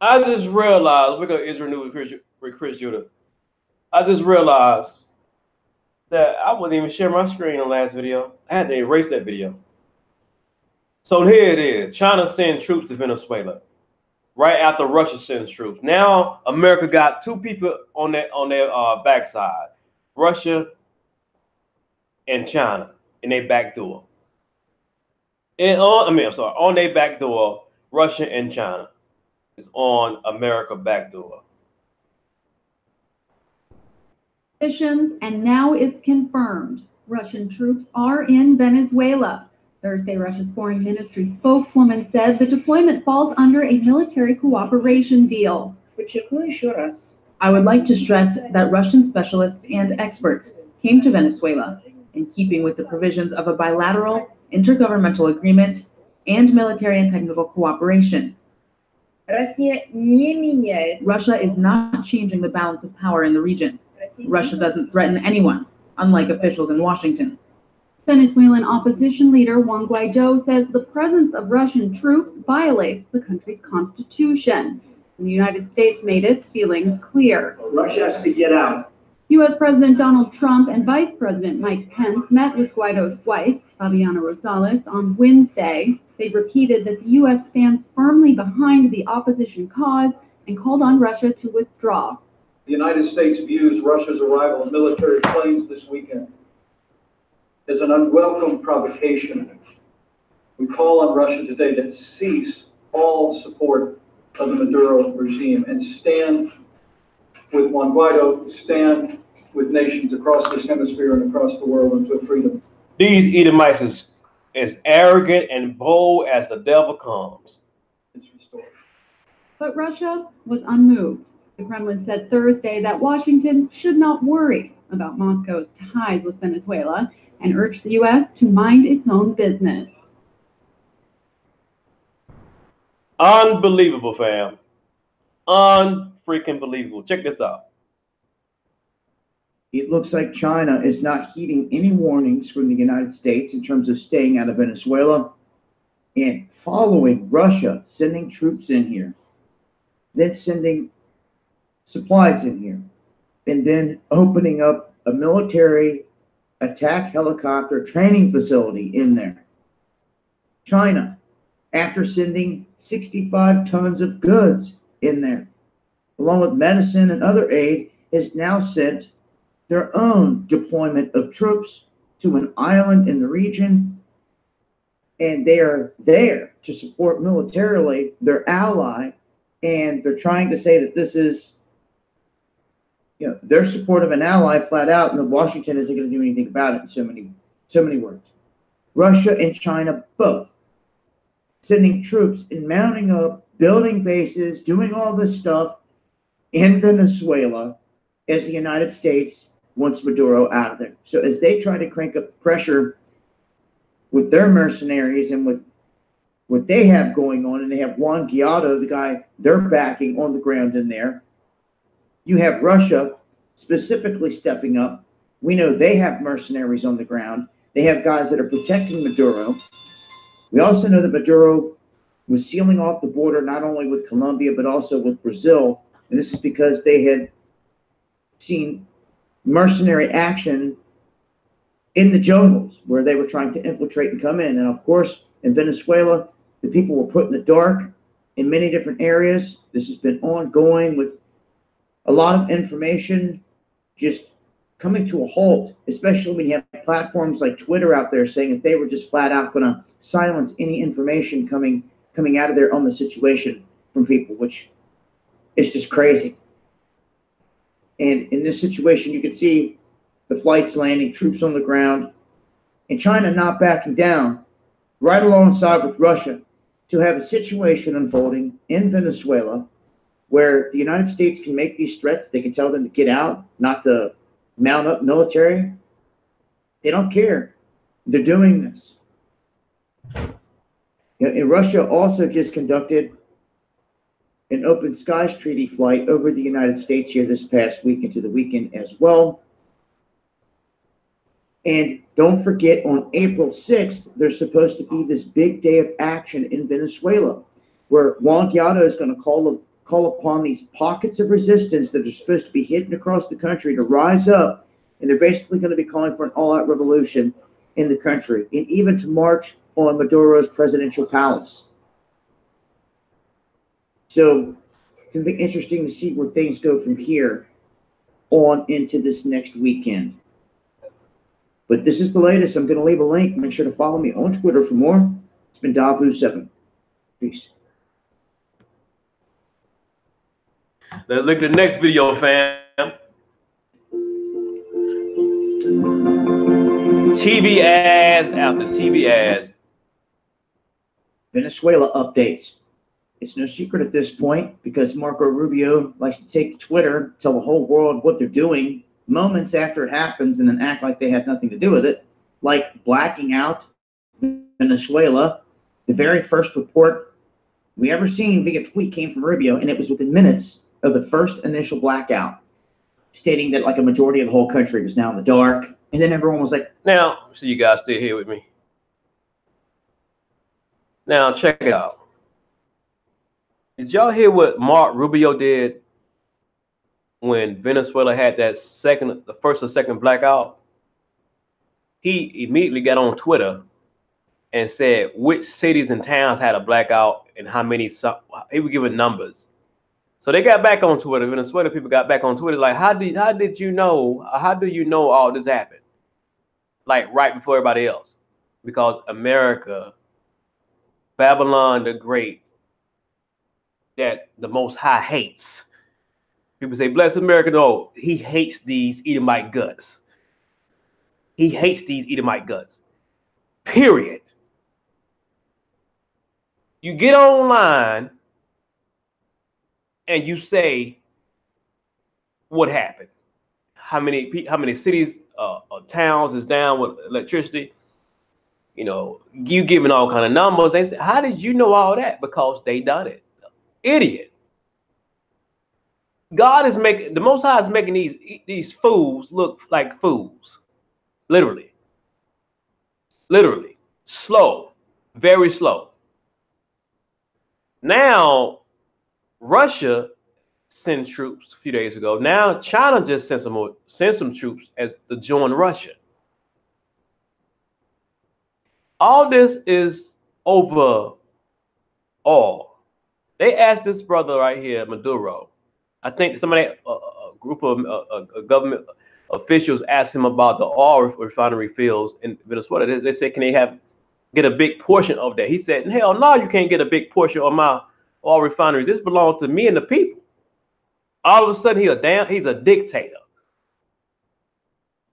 I just realized, we're going to Israel News with Chris Judah. I just realized that I wouldn't even share my screen on the last video. I had to erase that video. So here it is. China sends troops to Venezuela right after Russia sends troops. Now America got two people on their backside, Russia and China, in their back door. On their back door, Russia and China is on America back door. And now it's confirmed. Russian troops are in Venezuela. Thursday, Russia's foreign ministry spokeswoman said the deployment falls under a military cooperation deal. I would like to stress that Russian specialists and experts came to Venezuela in keeping with the provisions of a bilateral intergovernmental agreement and military and technical cooperation. Russia is not changing the balance of power in the region. Russia doesn't threaten anyone, unlike officials in Washington. Venezuelan opposition leader Juan Guaido says the presence of Russian troops violates the country's constitution. And the United States made its feelings clear. Russia has to get out. U.S. President Donald Trump and Vice President Mike Pence met with Guaido's wife, Fabiana Rosales, on Wednesday. They repeated that the U.S. stands firmly behind the opposition cause and called on Russia to withdraw. The United States views Russia's arrival of military planes this weekend as an unwelcome provocation. We call on Russia today to cease all support of the Maduro regime and stand with Juan Guaido, stand with nations across this hemisphere and across the world until freedom. These Edomites is as arrogant and bold as the devil comes. But Russia was unmoved. The Kremlin said Thursday that Washington should not worry about Moscow's ties with Venezuela and urged the U.S. to mind its own business. Unbelievable, fam. Unfreaking believable. Check this out. It looks like China is not heeding any warnings from the United States in terms of staying out of Venezuela and following Russia, sending troops in here, then sending supplies in here, and then opening up a military attack helicopter training facility in there. China, after sending 65 tons of goods in there, along with medicine and other aid, has now sent their own deployment of troops to an island in the region, and they are there to support militarily their ally, and they're trying to say that this is, their support of an ally flat out, and that Washington isn't going to do anything about it in so many words. Russia and China both sending troops and mounting up, building bases, doing all this stuff in Venezuela as the United States wants Maduro out of there. So as they try to crank up pressure with their mercenaries and with what they have going on, and they have Juan Guaido, the guy they're backing on the ground in there, you have Russia specifically stepping up. We know they have mercenaries on the ground. They have guys that are protecting Maduro. We also know that Maduro was sealing off the border not only with Colombia, but also with Brazil. And this is because they had seen mercenary action in the jungles where they were trying to infiltrate and come in. And of course, in Venezuela, the people were put in the dark in many different areas. This has been ongoing with a lot of information just coming to a halt, especially when you have platforms like Twitter out there saying that they were just flat out going to silence any information coming out of there on the situation from people, which is just crazy. And in this situation, you can see the flights landing, troops on the ground, and China not backing down, right alongside with Russia, to have a situation unfolding in Venezuela where the United States can make these threats. They can tell them to get out, not to mount up military. They don't care. They're doing this. And Russia also just conducted an open skies treaty flight over the United States here this past week into the weekend as well. And don't forget, on April 6th, there's supposed to be this big day of action in Venezuela where Juan Guaido is going to call call upon these pockets of resistance that are supposed to be hidden across the country to rise up, and they're basically going to be calling for an all-out revolution in the country, and even to march on Maduro's presidential palace. So it's going to be interesting to see where things go from here on into this next weekend. But this is the latest. I'm going to leave a link. Make sure to follow me on Twitter for more. It's been Dabu7. Peace. Let's look at the next video, fam. TV ads after TV ads. Venezuela updates. It's no secret at this point because Marco Rubio likes to take to Twitter, tell the whole world what they're doing moments after it happens and then act like they had nothing to do with it, like blacking out Venezuela. The very first report we ever seen via tweet came from Rubio, and it was within minutes of the first initial blackout, stating that like a majority of the whole country was now in the dark. And then everyone was like, now, so you guys still here with me. Now, check it out. Did y'all hear what Mark Rubio did when Venezuela had that the first or second blackout? He immediately got on Twitter and said which cities and towns had a blackout and how many. He was giving numbers. So they got back on Twitter. Venezuela people got back on Twitter like, how did you know? How do you know all this happened? Like right before everybody else, because America, Babylon the Great, that the Most High hates. People say, bless America. No, he hates these Edomite guts. He hates these Edomite guts. Period. You get online and you say what happened. How many cities, towns is down with electricity? You know, you giving all kind of numbers. They say, how did you know all that? Because they done it. Idiot. God is making, the Most High is making these fools look like fools. Literally. Literally. Slow. Very slow. Now, Russia sent troops a few days ago. Now, China just sent some troops to join Russia. All this is over all. They asked this brother right here, Maduro. I think somebody, a group of government officials asked him about the oil refinery fields in Venezuela. They said, can they get a big portion of that? He said, hell no, you can't get a big portion of my oil refinery. This belongs to me and the people. All of a sudden, he's a dictator.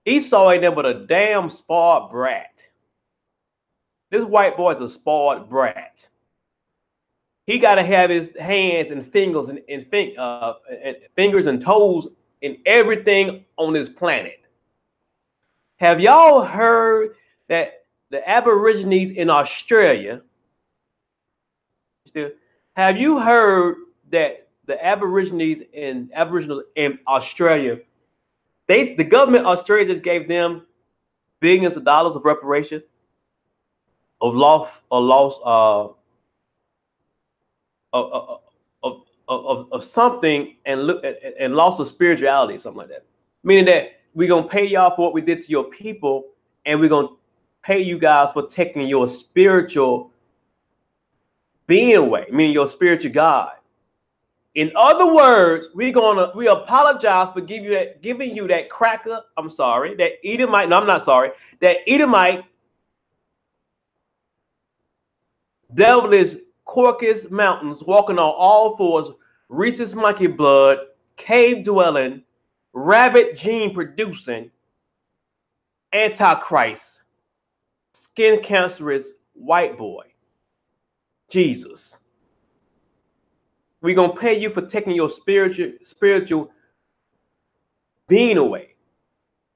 Esau ain't never but a damn spoiled brat. This white boy is a spoiled brat. He got to have his hands and fingers and fingers and toes in everything on this planet. Have y'all heard that the Aborigines in Australia? Have you heard that the Aborigines in Australia, the government of Australia just gave them billions of dollars of reparations of something and loss of spirituality, something like that. Meaning that we're gonna pay y'all for what we did to your people, and we're gonna pay you guys for taking your spiritual being away, meaning your spiritual God. In other words, we apologize for giving you that cracker. I'm sorry, that Edomite. No, I'm not sorry. That Edomite, devilish Caucasus Mountains, walking on all fours, rhesus monkey blood, cave dwelling, rabbit gene producing, antichrist, skin cancerous white boy, Jesus. We're going to pay you for taking your spiritual being away.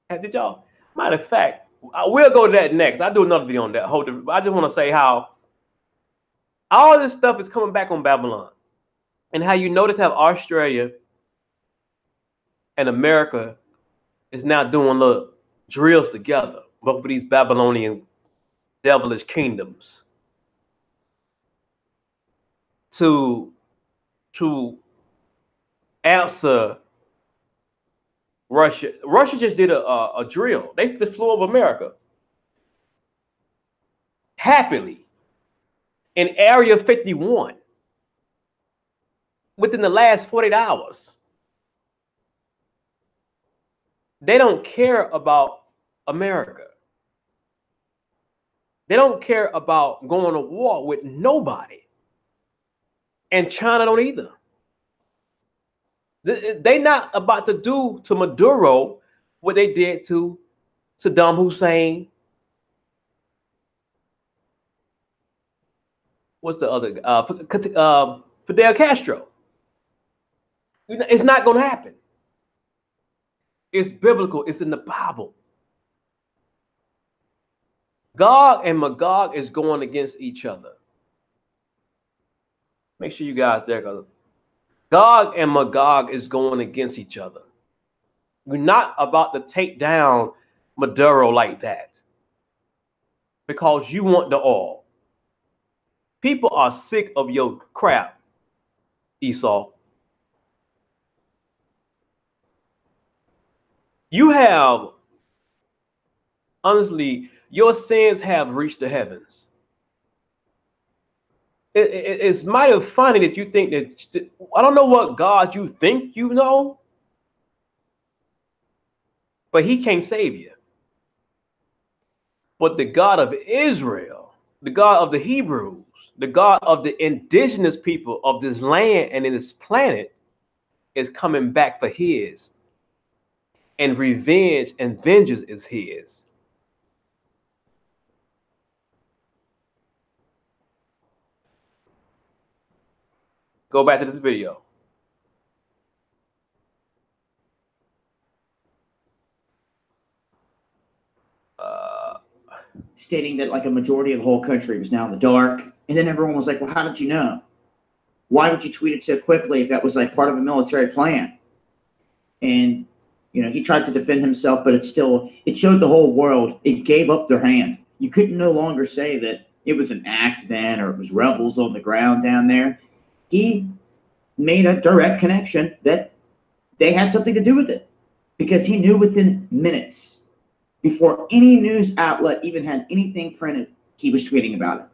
Did y'all? Matter of fact, we'll go to that next. I'll do another video on that. I just want to say how all this stuff is coming back on Babylon. And how you notice how Australia and America is now doing little drills together. Both of these Babylonian devilish kingdoms. To answer Russia. Russia just did a drill. They flew over America happily in Area 51 within the last 48 hours. They don't care about America. They don't care about going to war with nobody. And China don't either. They're not about to do to Maduro what they did to Saddam Hussein. What's the other? Fidel Castro. It's not going to happen. It's biblical. It's in the Bible. Gog and Magog is going against each other. Make sure you guys there, because Gog and Magog is going against each other. We're not about to take down Maduro like that because you want the oil. People are sick of your crap, Esau. You have, honestly, your sins have reached the heavens. It's mighty funny that you think that, I don't know what God you think you know, but he can't save you. But the God of Israel, the God of the Hebrews, the God of the indigenous people of this land and in this planet is coming back for his. And revenge and vengeance is his. Go back to this video. Stating that like a majority of the whole country was now in the dark. And then everyone was like, well, how did you know? Why would you tweet it so quickly if that was like part of a military plan? And, you know, he tried to defend himself, but it showed the whole world it gave up their hand. You couldn't no longer say that it was an accident or it was rebels on the ground down there. He made a direct connection that they had something to do with it because he knew within minutes, before any news outlet even had anything printed, he was tweeting about it.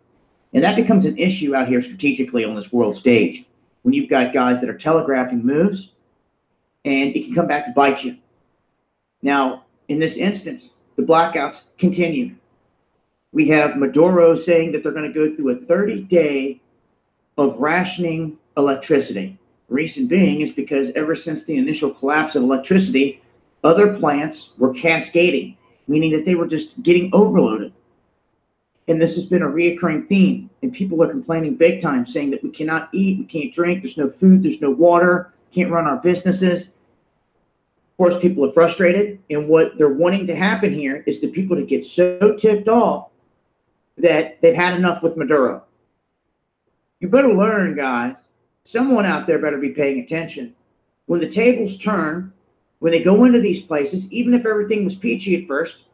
And that becomes an issue out here strategically on this world stage when you've got guys that are telegraphing moves, and it can come back to bite you. Now, in this instance, the blackouts continue. We have Maduro saying that they're going to go through a 30-day of rationing electricity. Reason being is because ever since the initial collapse of electricity, other plants were cascading, meaning that they were just getting overloaded. And this has been a reoccurring theme. And people are complaining big time, saying that we cannot eat, we can't drink, there's no food, there's no water, can't run our businesses. Of course, people are frustrated. And what they're wanting to happen here is the people to get so ticked off that they've had enough with Maduro. You better learn, guys. Someone out there better be paying attention. When the tables turn, when they go into these places, even if everything was peachy at first,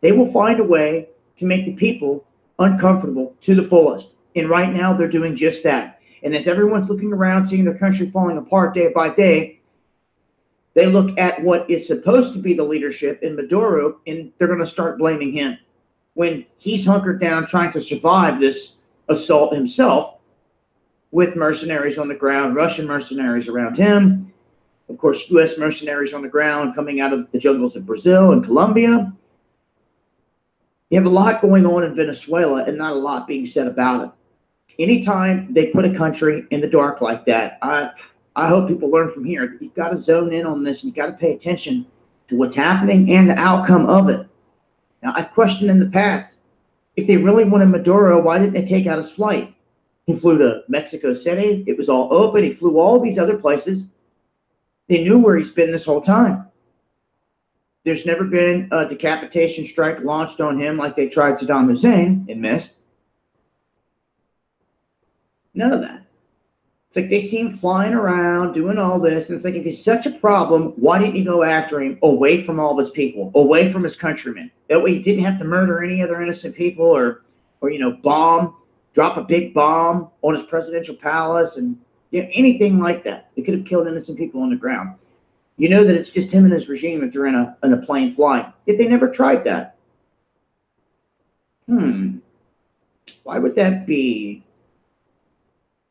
they will find a way to make the people uncomfortable to the fullest. And right now, they're doing just that. And as everyone's looking around, seeing their country falling apart day by day, they look at what is supposed to be the leadership in Maduro, and they're going to start blaming him when he's hunkered down trying to survive this assault himself with mercenaries on the ground, Russian mercenaries around him, of course, U.S. mercenaries on the ground coming out of the jungles of Brazil and Colombia. You have a lot going on in Venezuela and not a lot being said about it. Anytime they put a country in the dark like that, I hope people learn from here. You've got to zone in on this. You've got to pay attention to what's happening and the outcome of it. Now, I've questioned in the past, if they really wanted Maduro, why didn't they take out his flight? He flew to Mexico City. It was all open. He flew all these other places. They knew where he's been this whole time. There's never been a decapitation strike launched on him like they tried Saddam Hussein and missed. None of that. It's like they seem flying around, doing all this. And it's like, if he's such a problem, why didn't you go after him away from all of his people, away from his countrymen? That way he didn't have to murder any other innocent people or drop a big bomb on his presidential palace and You know, anything like that. It could have killed innocent people on the ground. You know that it's just him and his regime if they're in a plane flying. If they never tried that. Why would that be?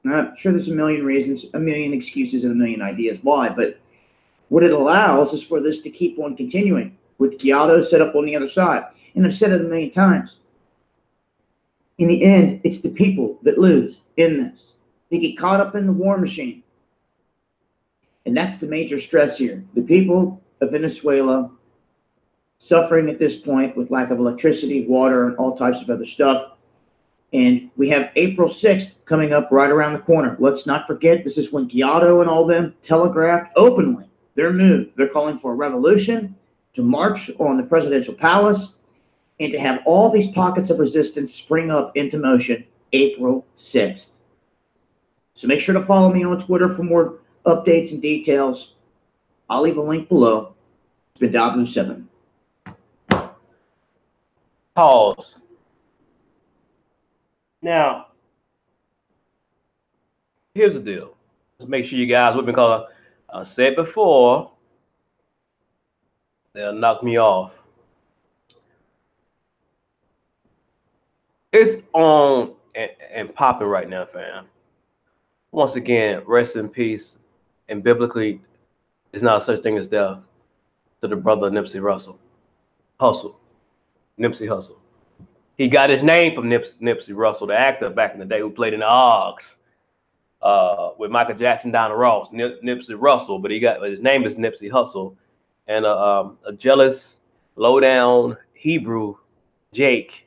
I'm sure there's a million reasons, a million excuses, and a million ideas why, but what it allows is for this to keep on continuing with Giotto set up on the other side. And I've said it a million times. In the end, it's the people that lose in this. They get caught up in the war machine. And that's the major stress here. The people of Venezuela suffering at this point with lack of electricity, water, and all types of other stuff. And we have April 6th coming up right around the corner. Let's not forget, this is when Giotto and all them telegraphed openly their move. They're calling for a revolution, to march on the presidential palace, and to have all these pockets of resistance spring up into motion April 6th. So make sure to follow me on Twitter for more updates and details. I'll leave a link below. It's been W7. Pause. Now, here's the deal. Let's make sure you guys with me, because I said before, they'll knock me off. It's on and popping right now, fam. Once again, rest in peace. And biblically, there's not such thing as death to the brother Nipsey Hussle. Nipsey Hussle. He got his name from Nipsey Russell, the actor back in the day who played in the Oggs with Michael Jackson, Donna Ross. Nipsey Russell, but his name is Nipsey Hussle. And a jealous, low-down Hebrew, Jake,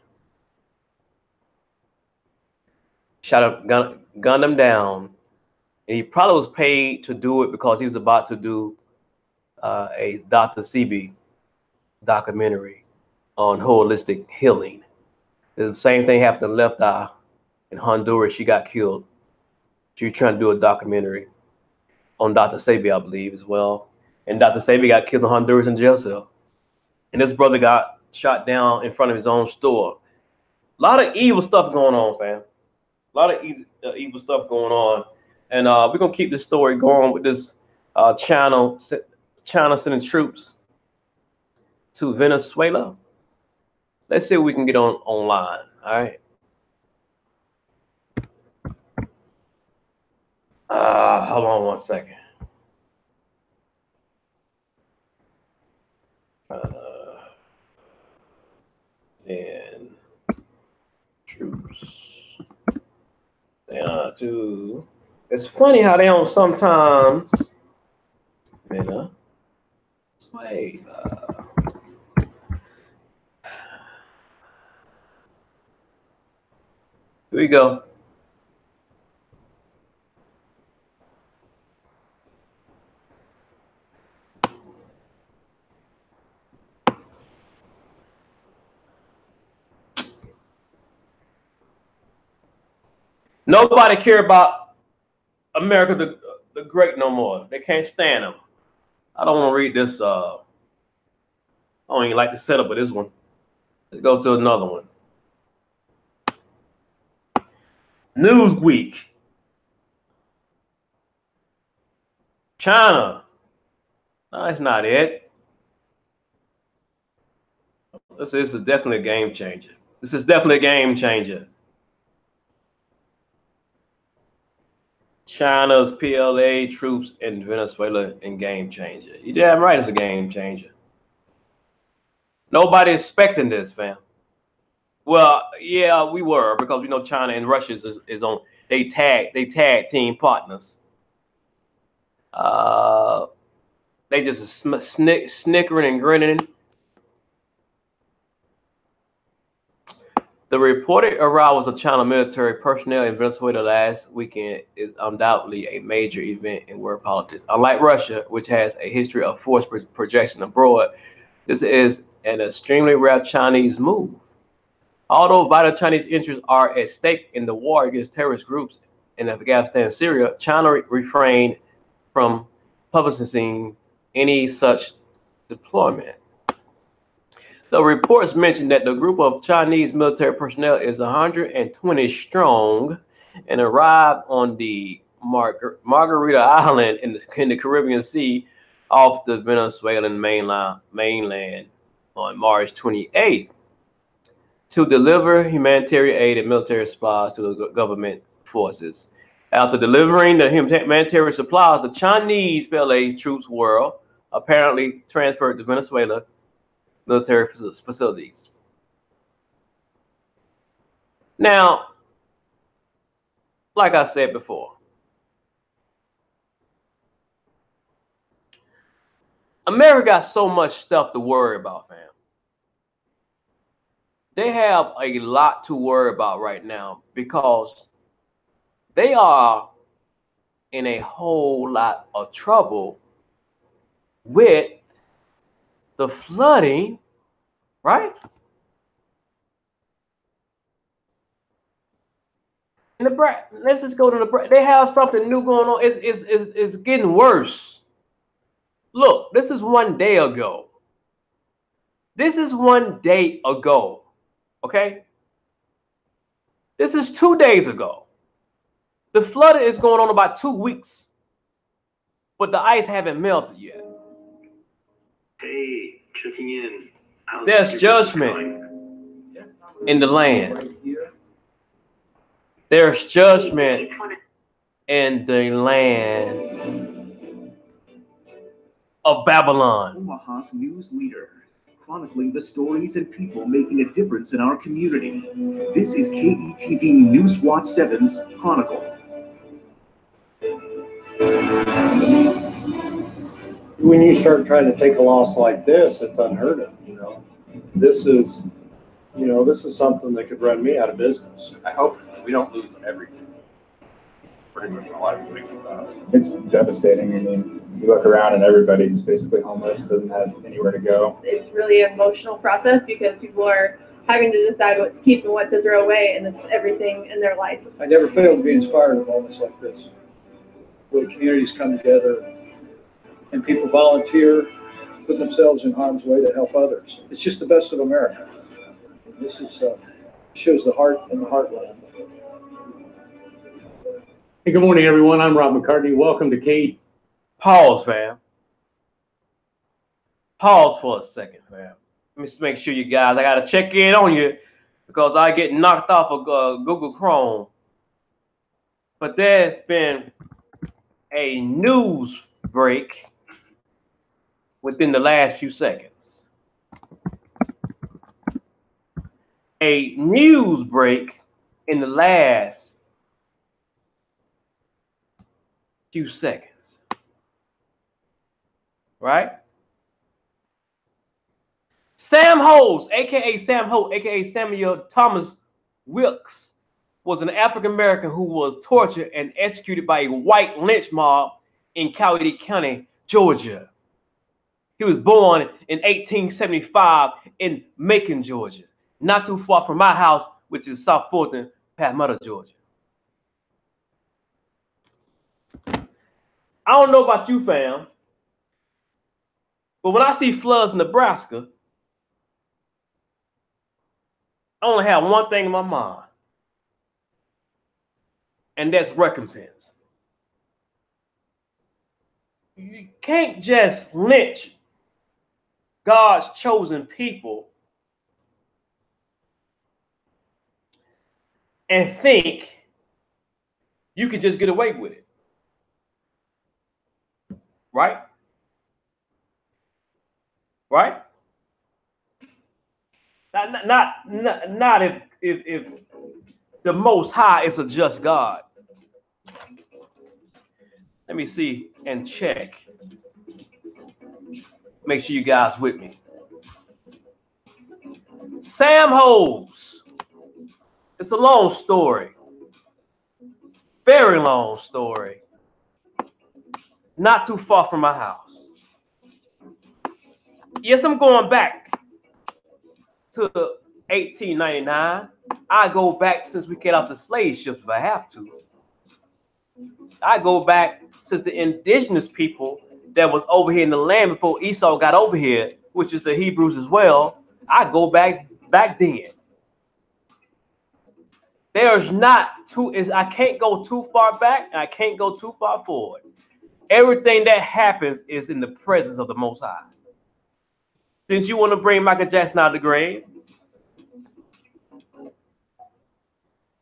gunned him down. And he probably was paid to do it because he was about to do a Dr. Sebi documentary on holistic healing. The same thing happened to Left Eye in Honduras. She got killed. She was trying to do a documentary on Dr. Sebi, I believe, as well. And Dr. Sebi got killed in Honduras in jail cell. And this brother got shot down in front of his own store. A lot of evil stuff going on, fam. A lot of evil stuff going on. And we're going to keep this story going with this China sending troops to Venezuela. Let's see if we can get online. All right. Hold on one second. And troops. It's funny how they don't sometimes. Venezuela. Here we go. Nobody care about America the Great no more. They can't stand him. I don't want to read this. I don't even like the setup of this one. Let's go to another one. Newsweek. China. No, that's not it. This is definitely a game changer. This is definitely a game changer. China's PLA troops in Venezuela and game changer. You damn right it's a game changer. Nobody expecting this, fam. Well, yeah, we were, because we know China and Russia is on. They tag team partners. They just snickering and grinning. The reported arrivals of China military personnel in Venezuela last weekend is undoubtedly a major event in world politics. Unlike Russia, which has a history of forced projection abroad, this is an extremely rare Chinese move. Although vital Chinese interests are at stake in the war against terrorist groups in Afghanistan and Syria, China refrained from publicizing any such deployment. The reports mentioned that the group of Chinese military personnel is 120 strong and arrived on the Margarita Island in the Caribbean Sea off the Venezuelan mainland on March 28th to deliver humanitarian aid and military supplies to the government forces. After delivering the humanitarian supplies, the Chinese PLA troops were apparently transferred to Venezuela military facilities. Now, like I said before, America got so much stuff to worry about, fam. They have a lot to worry about right now because they are in a whole lot of trouble with the flooding, right? And let's just go to the. They have something new going on. It's getting worse. Look, this is 1 day ago. This is 1 day ago. Okay? This is 2 days ago. The flood is going on about 2 weeks. But the ice haven't melted yet. Hey, checking in. There's judgment in the land. There's judgment in the land of Babylon. Omaha's news leader, chronicling the stories and people making a difference in our community. This is KETV News Watch 7's Chronicle. When you start trying to take a loss like this, it's unheard of, you know. This is something that could run me out of business. I hope we don't lose everything. Pretty much all I was thinking about. It's devastating. I mean, you look around and everybody's basically homeless, doesn't have anywhere to go. It's really an emotional process because people are having to decide what to keep and what to throw away, and it's everything in their life. I never fail to be inspired at moments like this, where communities come together and people volunteer, put themselves in harm's way to help others. It's just the best of America. This is shows the heart and the heartland. Hey, good morning, everyone. I'm Rob McCartney. Welcome to Kate. Pause, fam. Pause for a second, fam. Let me just make sure you guys, I got to check in on you because I get knocked off of Google Chrome. But there's been a news break within the last few seconds. A news break in the last few seconds. Right? Sam Holmes, aka Sam Holt, aka Samuel Thomas Wilkes, was an African American who was tortured and executed by a white lynch mob in Coweta County, Georgia. He was born in 1875 in Macon, Georgia, not too far from my house, which is South Fulton, Palmetto, Georgia. I don't know about you, fam, but when I see floods in Nebraska, I only have one thing in my mind, and that's recompense. You can't just lynch God's chosen people and think you can just get away with it. Right? Right? Not if the Most High is a just God. Let me see and check. Make sure you guys with me. Sam Holmes. It's a long story. Very long story. Not too far from my house. Yes, I'm going back to 1899. I go back since we get off the slave ships if I have to. I go back since the indigenous people that was over here in the land before Esau got over here, which is the Hebrews as well. I go back then. There's not I can't go too far back and I can't go too far forward. Everything that happens is in the presence of the Most High. Since you want to bring Michael Jackson out of the grave,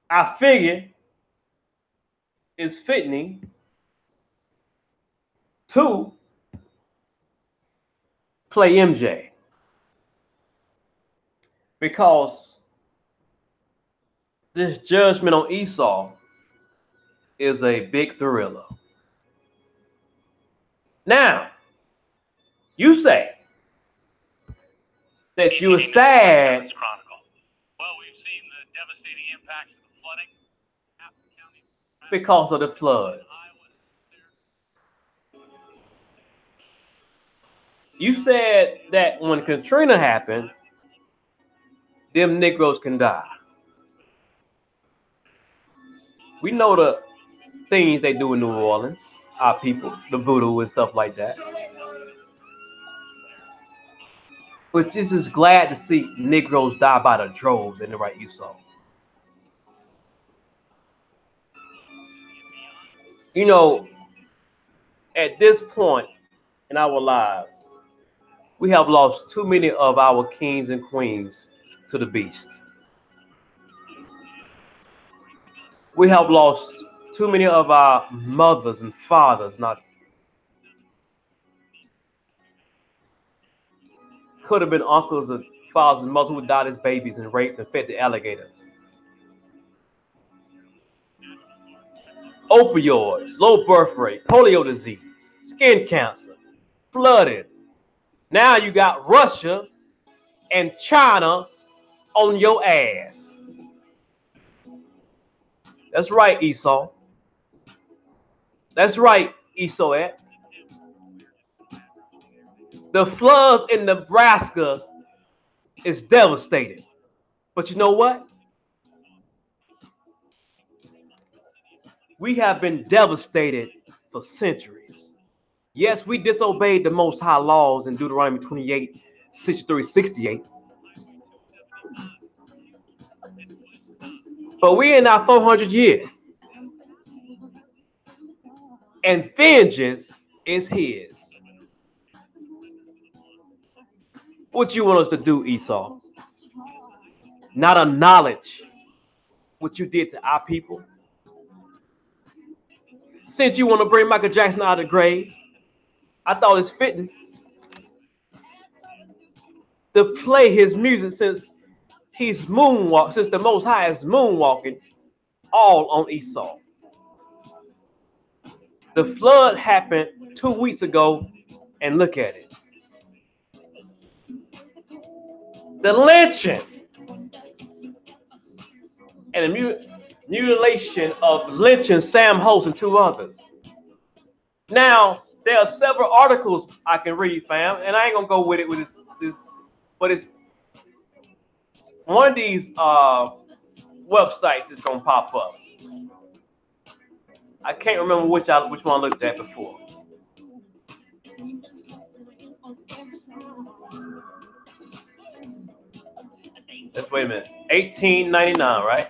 I figure it's fitting to play MJ. Because this judgment on Esau is a big thriller. Now, you say that you were sad because of the flood. You said that when Katrina happened, them Negroes can die. We know the things they do in New Orleans, our people, the voodoo and stuff like that. But just glad to see Negroes die by the droves in the right Esau. You know, at this point in our lives, we have lost too many of our kings and queens to the beast. We have lost too many of our mothers and fathers, could have been uncles and fathers and mothers who died as babies and raped and fed the alligators. Opioids, low birth rate, polio disease, skin cancer, flooding. Now you got Russia and China on your ass. That's right, Esau. That's right, Esau. The floods in Nebraska is devastating. But you know what? We have been devastated for centuries. Yes, we disobeyed the Most High laws in Deuteronomy 28, 63, 68. But we're in our 400 year. And vengeance is his. What you want us to do, Esau? Not acknowledge what you did to our people? Since you want to bring Michael Jackson out of the grave, I thought it's fitting to play his music since he's since the Most High is moonwalking all on Esau. The flood happened 2 weeks ago, and look at it. The lynching and the mutilation of lynching Sam Holt and 2 others. Now, there are several articles I can read, fam, and I ain't gonna go with it with this, but it's one of these websites that's gonna pop up. I can't remember which one I looked at before. Let's wait a minute. 1899, right?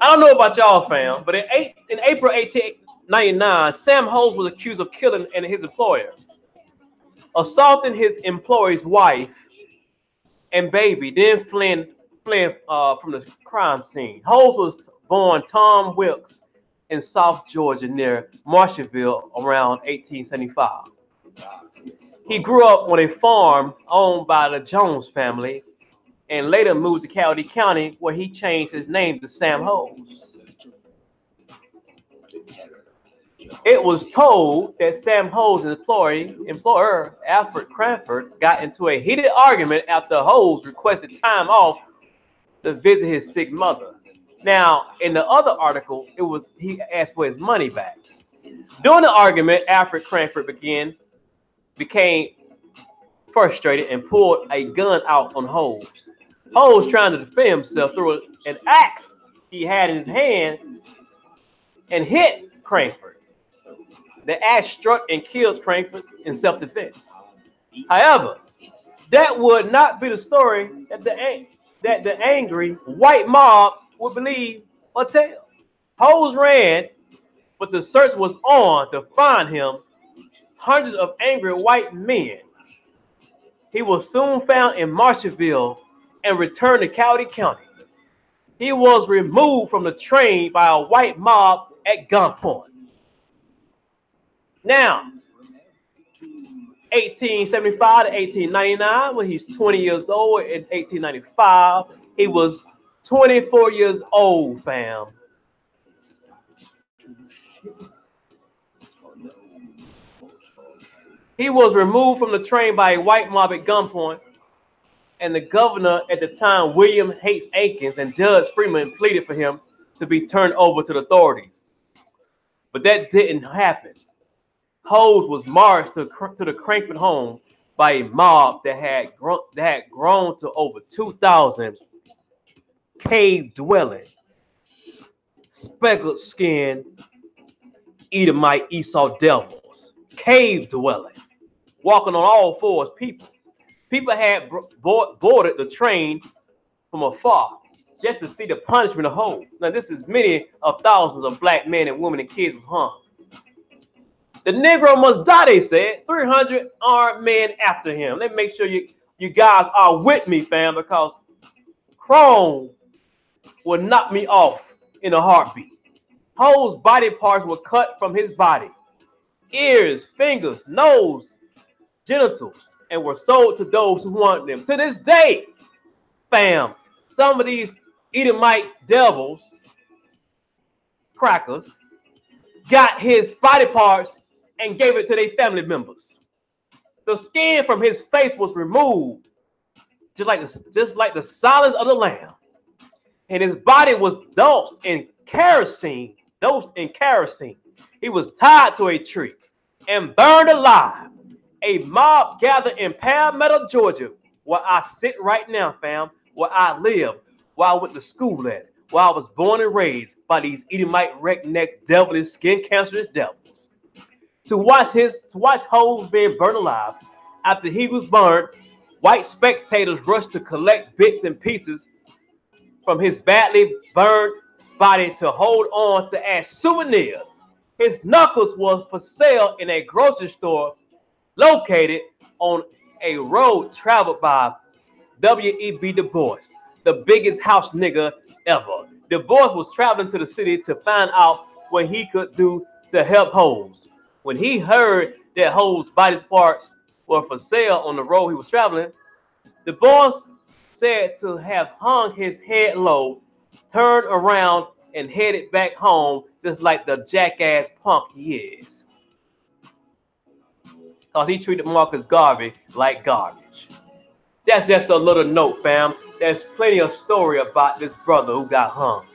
I don't know about y'all, fam, but in April 1899, Sam Holt was accused of killing his employer, assaulting his employer's wife and baby, then fleeing from the crime scene. Holt was born Tom Wilkes in South Georgia near Marshallville around 1875. He grew up on a farm owned by the Jones family and later moved to Cowley County, where he changed his name to Sam Holt. It was told that Sam Holt's employer, Alfred Cranford, got into a heated argument after Holtz requested time off to visit his sick mother. Now, in the other article, he asked for his money back. During the argument, Alfred Cranford became frustrated and pulled a gun out on Holtz. Holtz, trying to defend himself, threw an axe he had in his hand and hit Cranford. The axe struck and killed Crankford in self-defense. However, that would not be the story that the angry white mob would believe or tell. Hoes ran, but the search was on to find him. Hundreds of angry white men. He was soon found in Marshallville and returned to Cowley County. He was removed from the train by a white mob at gunpoint. Now, 1875 to 1899, when he's 20 years old. In 1895, he was 24 years old, fam. He was removed from the train by a white mob at gunpoint, and the governor at the time, William H. Aikens, and Judge Freeman pleaded for him to be turned over to the authorities. But that didn't happen. Holmes was marched to the Crankford home by a mob that had grown to over 2,000 cave-dwelling, speckled-skinned Edomite Esau devils, cave-dwelling, walking on all fours people. People had boarded the train from afar just to see the punishment of Holmes. Now, this is many of thousands of black men and women and kids was hung. The Negro must die, they said. 300 armed men after him. Let me make sure you guys are with me, fam, because Chrome will knock me off in a heartbeat. Holmes' body parts were cut from his body. Ears, fingers, nose, genitals, and were sold to those who wanted them. To this day, fam, some of these Edomite devils, crackers, got his body parts and gave it to their family members. The skin from his face was removed, just like the silence of the lamb. And his body was doused in kerosene. He was tied to a tree and burned alive. A mob gathered in Palmetto, Georgia, where I sit right now, fam, where I live, where I went to school at, where I was born and raised by these Edomite, redneck, devilish, skin cancerous devils. To watch Holmes being burned alive. After he was burned, white spectators rushed to collect bits and pieces from his badly burned body to hold on to as souvenirs. His knuckles were for sale in a grocery store located on a road traveled by W.E.B. Du Bois, the biggest house nigga ever. Du Bois was traveling to the city to find out what he could do to help Holmes. When he heard that Holmes' body parts were for sale on the road he was traveling, Du Bois said to have hung his head low, turned around, and headed back home just like the jackass punk he is. Because he treated Marcus Garvey like garbage. That's just a little note, fam. There's plenty of story about this brother who got hung.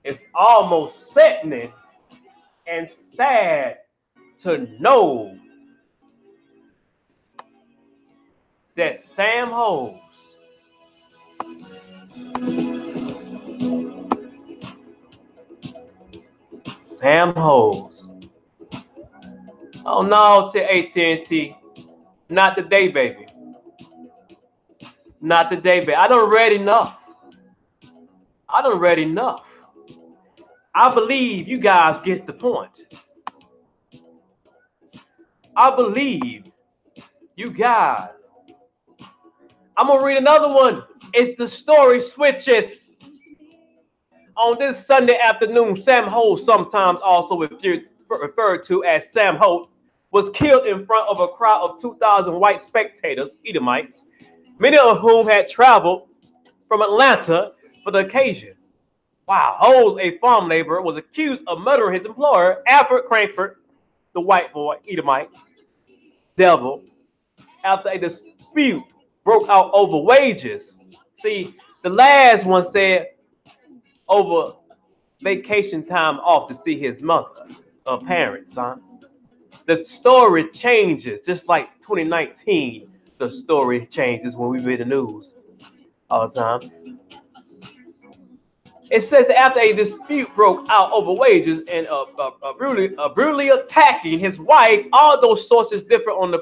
It's almost sickening and sad to know that Sam Holmes oh no, to AT&T, not today, baby. Not today, baby. I done read enough. I believe you guys get the point. I believe you guys. I'm going to read another one. It's the story switches. On this Sunday afternoon, Sam Holt, sometimes also referred to as Sam Holt, was killed in front of a crowd of 2,000 white spectators, Edomites, many of whom had traveled from Atlanta for the occasion. Wow, Holes, a farm laborer, was accused of murdering his employer, Alfred Crankford, the white boy, Edomite, devil, after a dispute broke out over wages. See, the last one said over vacation time off to see his mother or parents, huh? The story changes, just like 2019, the story changes when we read the news all the time. It says that after a dispute broke out over wages and brutally attacking his wife, all those sources differ on the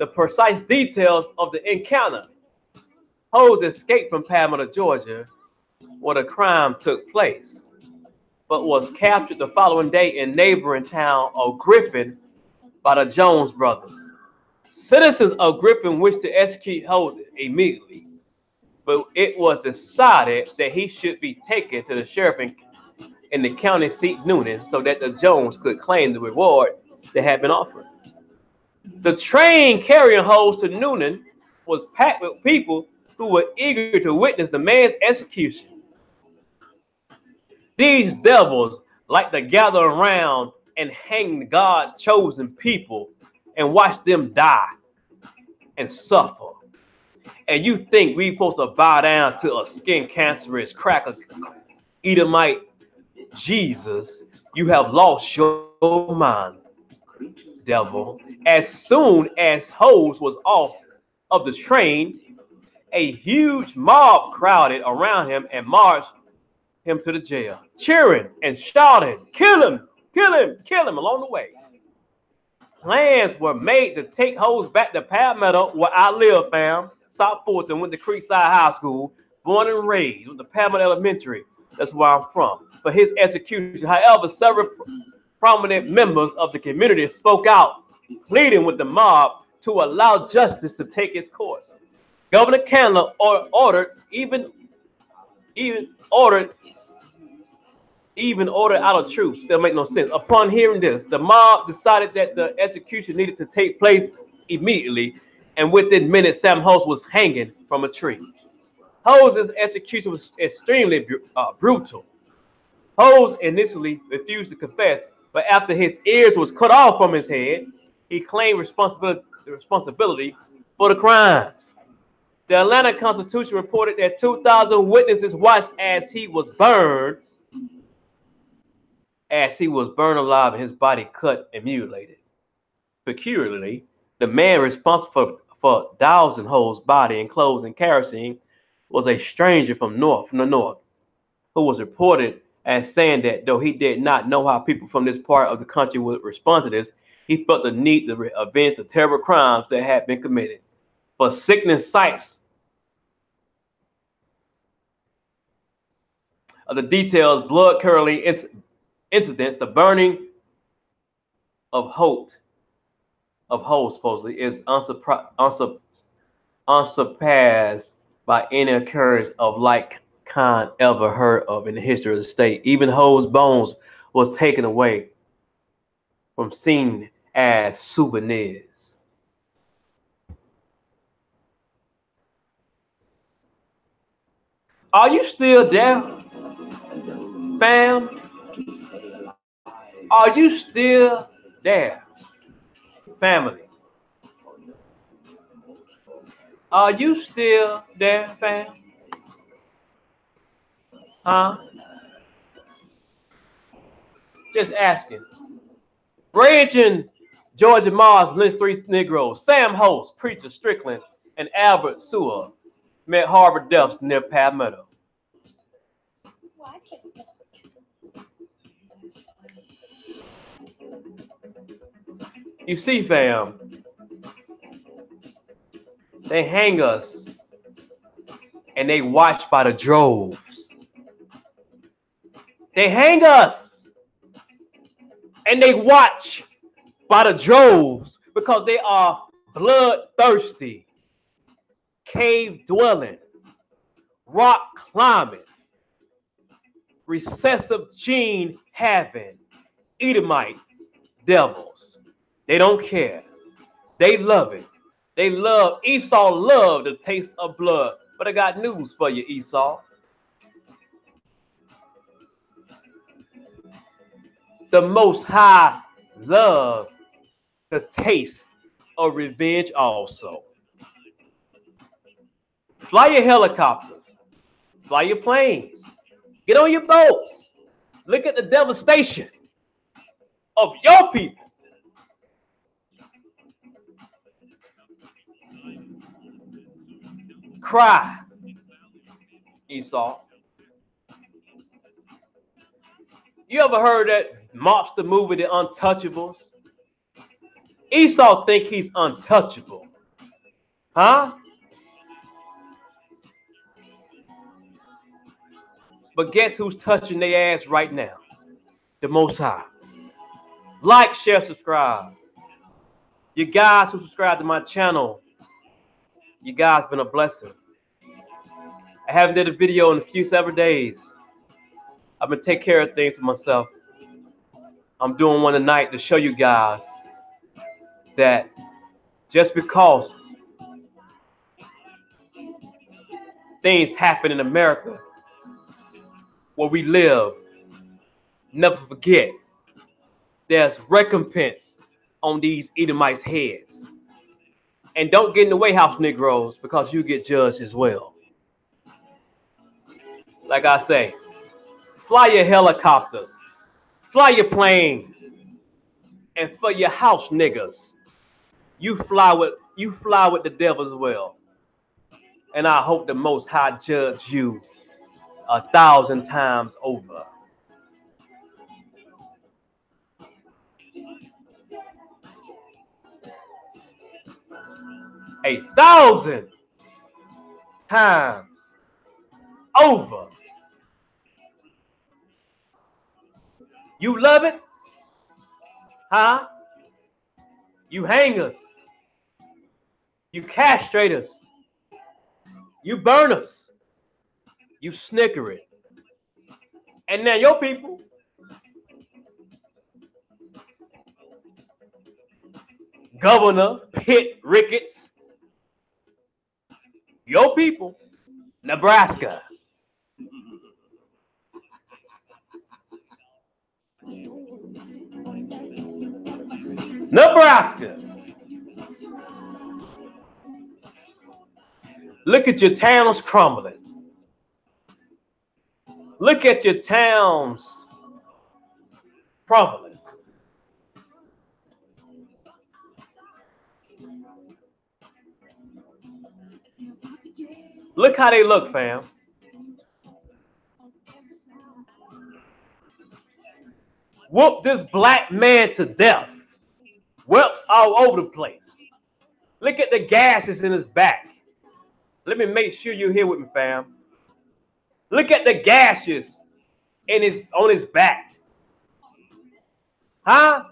precise details of the encounter. Hose escaped from Palmetto, Georgia, where the crime took place, but was captured the following day in neighboring town of Griffin by the Jones brothers. Citizens of Griffin wished to execute Hose immediately, but it was decided that he should be taken to the sheriff in the county seat, Noonan, so that the Jones could claim the reward that had been offered. The train carrying Hose to Noonan was packed with people who were eager to witness the man's execution. These devils like to gather around and hang God's chosen people and watch them die and suffer. And you think we supposed to bow down to a skin cancerous cracker Edomite Jesus? You have lost your mind, devil. As soon as Hose was off of the train, a huge mob crowded around him and marched him to the jail, cheering and shouting, "Kill him, kill him, kill him," along the way. Plans were made to take Hose back to Palmetto, where I live, fam. South Fulton, went to Creekside High School, born and raised, with the Palmetto Elementary. That's where I'm from. For his execution, however, several prominent members of the community spoke out, pleading with the mob to allow justice to take its course. Governor Candler ordered out of troops. Still make no sense. Upon hearing this, the mob decided that the execution needed to take place immediately, and within minutes, Sam Hose was hanging from a tree. Hose's execution was extremely brutal. Hose initially refused to confess, but after his ears was cut off from his head, he claimed responsibility for the crimes. The Atlanta Constitution reported that 2,000 witnesses watched as he was burned alive and his body cut and mutilated. Peculiarly, the man responsible for dousing Hose's body in clothes and kerosene was a stranger from the north, who was reported as saying that though he did not know how people from this part of the country would respond to this, he felt the need to avenge the terrible crimes that had been committed. For sickening sights of the details, blood-curdling incidents, the burning of Hose supposedly is unsurpassed by any occurrence of like kind ever heard of in the history of the state. Even Hose's bones was taken away from seen as souvenirs. Are you still there, fam? Are you still there, family? Are you still there, fam? Huh? Just asking. Raging Georgia Mars lynched 3 Negroes. Sam Hose, Preacher Strickland, and Albert Sewell met Harvard deaths near Palmetto. You see, fam, they hang us and they watch by the droves. They hang us and they watch by the droves because they are bloodthirsty, cave dwelling, rock climbing, recessive gene having, Edomite devils. They don't care. They love it. Esau loved the taste of blood. But I got news for you, Esau. The Most High loved the taste of revenge also. Fly your helicopters. Fly your planes. Get on your boats. Look at the devastation of your people. Cry, Esau. You ever heard that monster movie, The Untouchables? Esau think he's untouchable. Huh? But guess who's touching their ass right now? The Most High. Like, share, subscribe. You guys who subscribe to my channel, you guys been a blessing. I haven't did a video in several days. I've been taking care of things for myself. I'm doing one tonight to show you guys that just because things happen in America where we live, never forget there's recompense on these Edomites' heads. And don't get in the way, house Negroes, because you get judged as well. Like I say, fly your helicopters, fly your planes, and for your house niggas, you fly with the devil as well. And I hope the Most High judge you 1,000 times over. A 1,000 times over. You love it? Huh? You hang us. You castrate us. You burn us. You snicker it. And now your people, Governor Pitt Ricketts, your people, Nebraska. Nebraska. Look at your towns crumbling. Look at your towns crumbling. Look how they look, fam. Whoop this black man to death. Whelps all over the place. Look at the gashes in his back. Let me make sure you're here with me, fam. Look at the gashes on his back. Huh?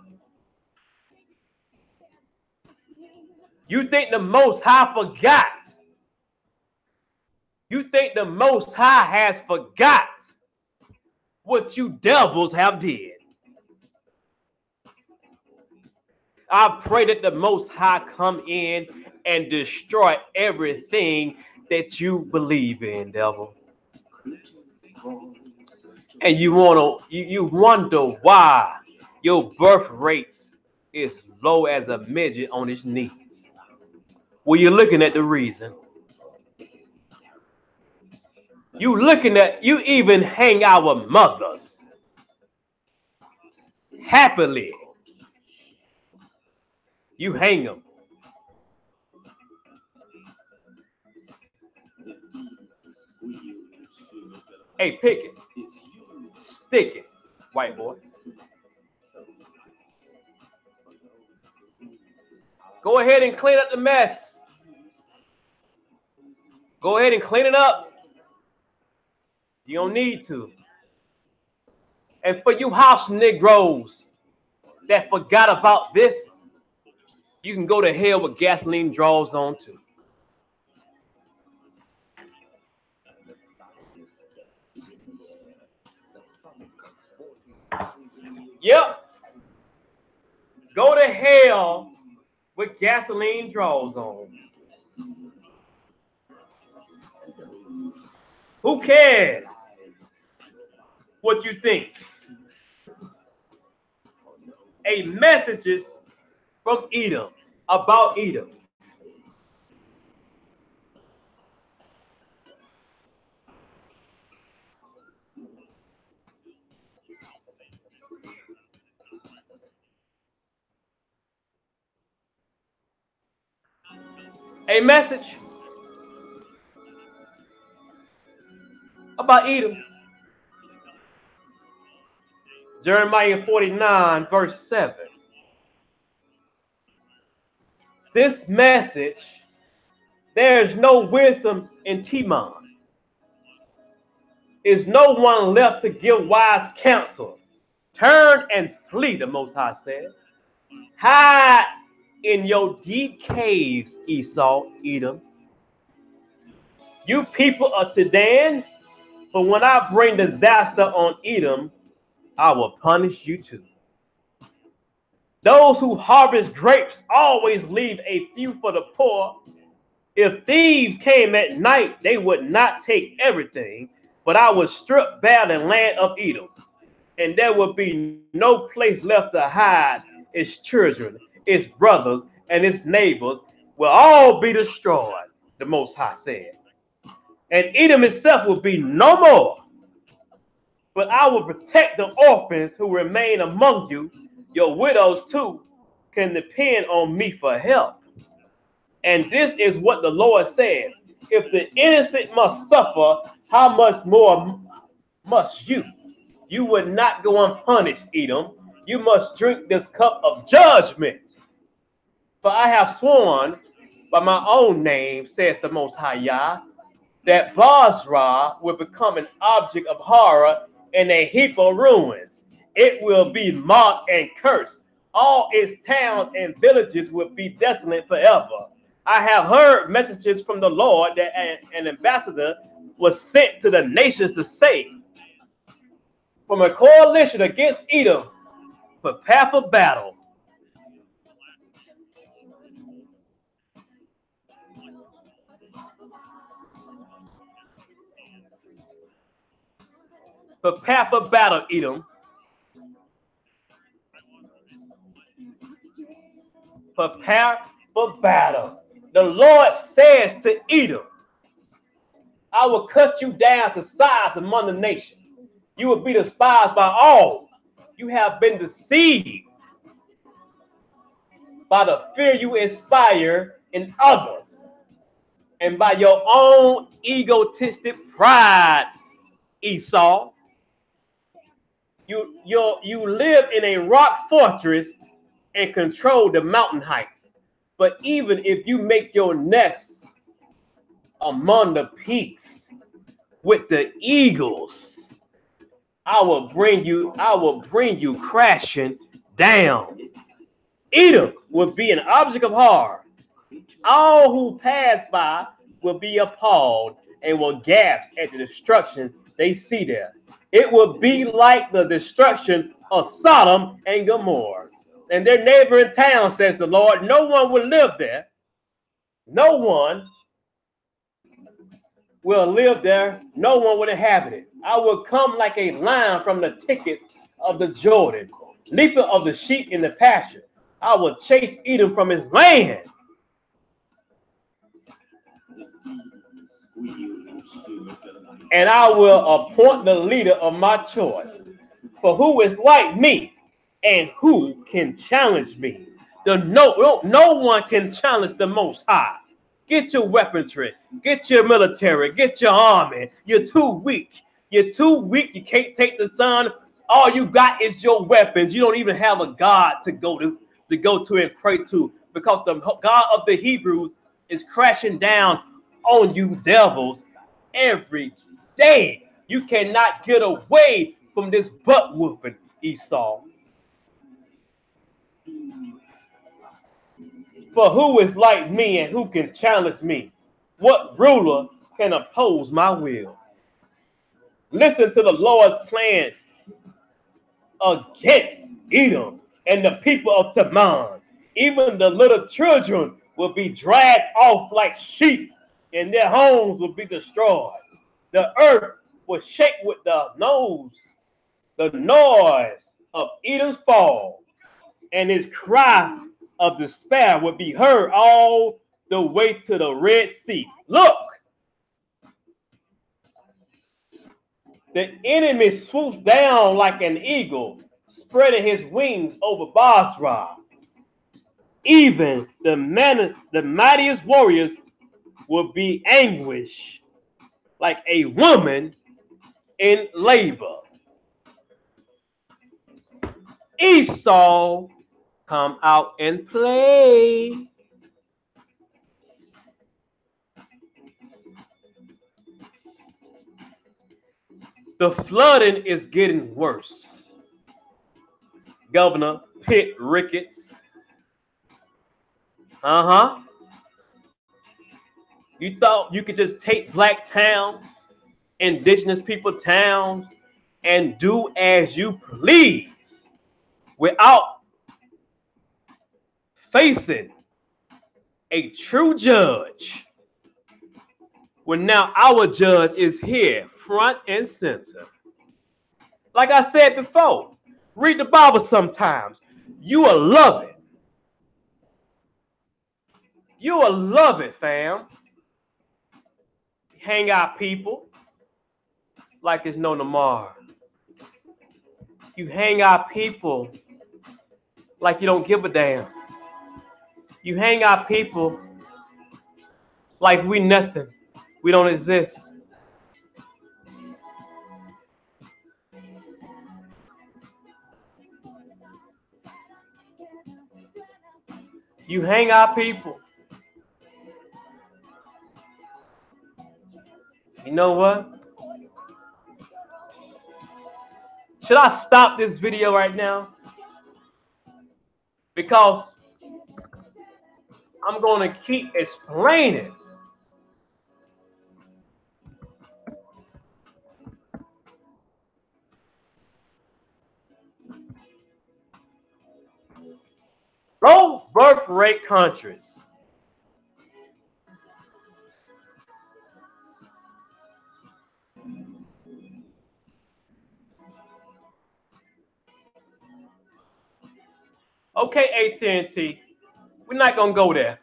You think the Most High forgot? You think the Most High has forgot what you devils have did? I pray that the Most High come in and destroy everything that you believe in, devil. And you wonder why your birth rate is low as a midget on his knees. Well, you're looking at the reason. You even hang our mothers happily. You hang them. Hey, pick it. Stick it, white boy. Go ahead and clean up the mess. Go ahead and clean it up. You don't need to. And for you house Negroes that forgot about this, you can go to hell with gasoline draws on too. Yep. Go to hell with gasoline draws on. Who cares what you think? A messages from Edom about Edom. A message about Edom? Jeremiah 49, verse 7. This message, there's no wisdom in Teman. Is no one left to give wise counsel. Turn and flee, the Most High said. Hide in your deep caves, Esau, Edom. You people of Tedan, but when I bring disaster on Edom, I will punish you too. Those who harvest grapes always leave a few for the poor. If thieves came at night, they would not take everything, but I would strip bare the land of Edom, and there would be no place left to hide. Its children, its brothers, and its neighbors will all be destroyed, the Most High said. And Edom itself will be no more. But I will protect the orphans who remain among you. Your widows too can depend on me for help. And this is what the Lord says. If the innocent must suffer, how much more must you? You would not go unpunished, Edom. You must drink this cup of judgment. For I have sworn by my own name, says the Most High Yah, that Basra will become an object of horror and a heap of ruins. It will be mocked and cursed. All its towns and villages will be desolate forever. I have heard messages from the Lord that an ambassador was sent to the nations to say, from a coalition against Edom, prepare for battle. Prepare for battle, Edom. Prepare for battle. The Lord says to Edom, I will cut you down to size among the nations. You will be despised by all. You have been deceived by the fear you inspire in others and by your own egotistic pride, Esau. You live in a rock fortress and control the mountain heights. But even if you make your nest among the peaks with the eagles, I will bring you crashing down. Edom will be an object of horror. All who pass by will be appalled and will gasp at the destruction they see there. It will be like the destruction of Sodom and Gomorrah and their neighboring town, says the Lord. No one will live there. No one will live there. No one will inhabit it. I will come like a lion from the thickets of the Jordan, leaping of the sheep in the pasture. I will chase Edom from his land. And I will appoint the leader of my choice. For who is like me and who can challenge me? No one can challenge the Most High. Get your weaponry, get your military, get your army. You're too weak. You're too weak. You can't take the sun. All you got is your weapons. You don't even have a God to go to and pray to, because the God of the Hebrews is crashing down on you devils every day. You cannot get away from this butt whooping, Esau. For who is like me and who can challenge me? What ruler can oppose my will? Listen to the Lord's plan against Edom and the people of Teman. Even the little children will be dragged off like sheep, and their homes will be destroyed. The earth will shake with the noise of Edom's fall, and his cry of despair will be heard all the way to the Red Sea. Look, the enemy swoops down like an eagle, spreading his wings over Basra. Even the mightiest warriors will be anguished like a woman in labor. Esau, come out and play. The flooding is getting worse. Governor Pitt Ricketts. You thought you could just take black towns, indigenous people towns, and do as you please without facing a true judge. Well, now our judge is here, front and center. Like I said before, read the Bible sometimes. You will love it. You will love it, fam. Hang out people like there's no tomorrow. You hang out people like you don't give a damn. You hang out people like we nothing. We don't exist. You hang out people. You know what? Should I stop this video right now? Because I'm going to keep explaining. Low birth rate countries. Okay, AT&T, we're not going to go there.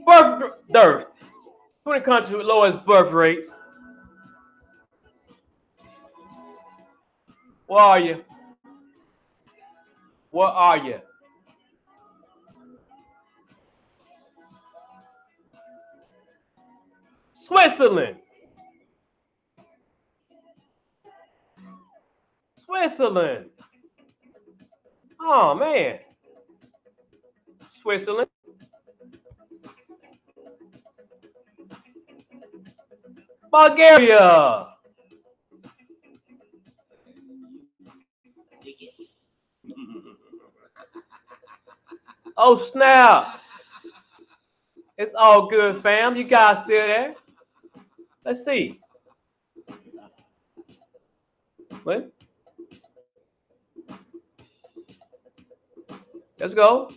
Birth dearth. 20 countries with lowest birth rates. Where are you? Where are you? Switzerland. Switzerland. Oh, man. Switzerland. Bulgaria. Oh, snap. It's all good, fam. You guys still there? Let's see. What? Let's go.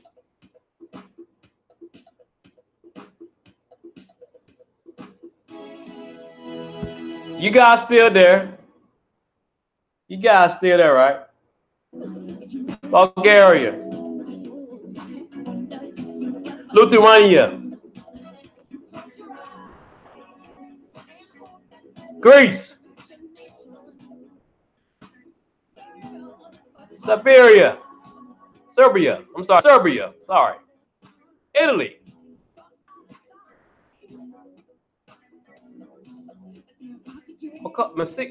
You guys still there? You guys still there, right? Bulgaria. Lithuania. Greece. Siberia. Serbia. I'm sorry. Serbia. Sorry. Italy.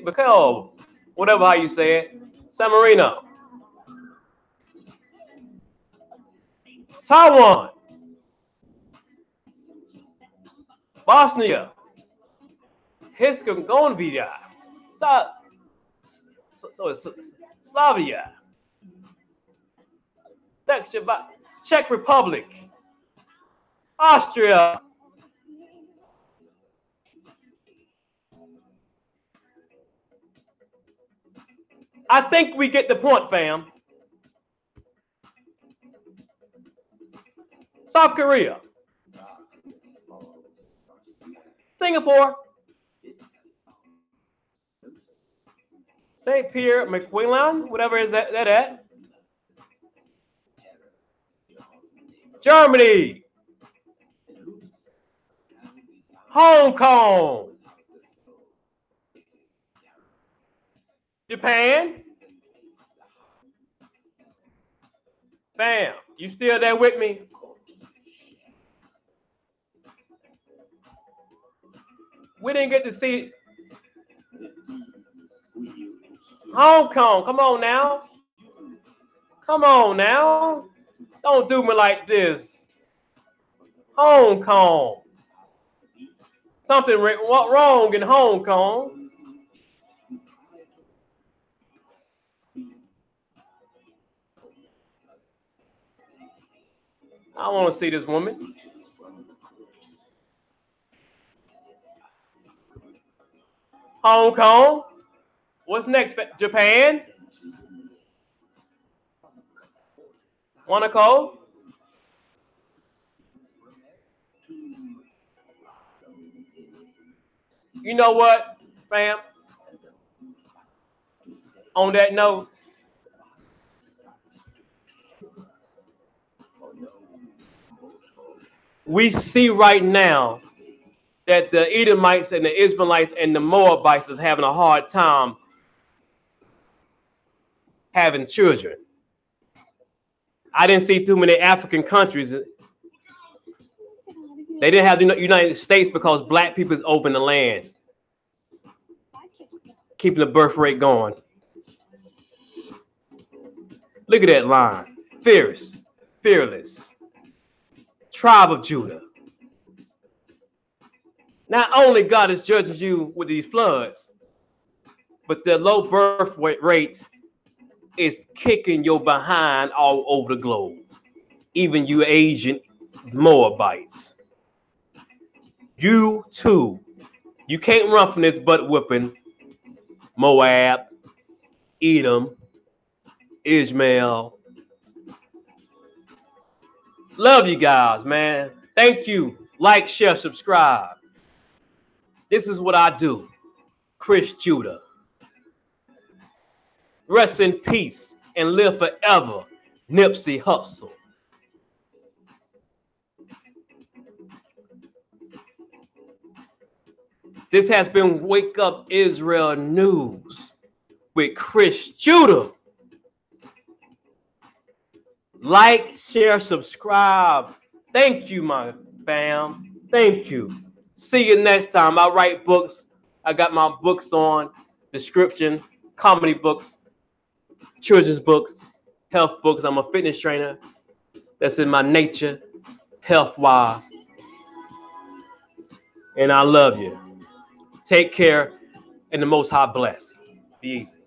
Mikhail, whatever how you say it. San Marino. Taiwan. Bosnia. Herzegovina. Slavia. Czech Republic. Austria. I think we get the point, fam. South Korea. Singapore. St. Pierre, McQuillan, whatever is that at. Germany. Hong Kong. Japan. Bam. You still there with me? We didn't get to see Hong Kong. Come on now. Come on now. Don't do me like this. Hong Kong. Something wrong in Hong Kong. I want to see this woman. Hong Kong. What's next? Japan? Monaco? You know what, fam? On that note, we see right now that the Edomites and the Israelites and the Moabites is having a hard time having children. I didn't see too many African countries. They didn't have the United States because black people is over the land, keeping the birth rate going. Look at that line. Fierce, fearless, tribe of Judah. Not only God is judging you with these floods, but the low birth rate is kicking your behind all over the globe. Even you Asian Moabites. You too. You can't run from this butt whipping. Moab, Edom, Ishmael. Love you guys, man. Thank you. Like, share, subscribe. This is what I do. Chris Judah. Rest in peace and live forever. Nipsey Hussle. This has been Wake Up Israel News with Chris Judah. Like, share, subscribe. Thank you, my fam. Thank you. See you next time. I write books. I got my books on description, comedy books, children's books, health books. I'm a fitness trainer. That's in my nature, health-wise. And I love you. Take care, and the Most High bless. Be easy.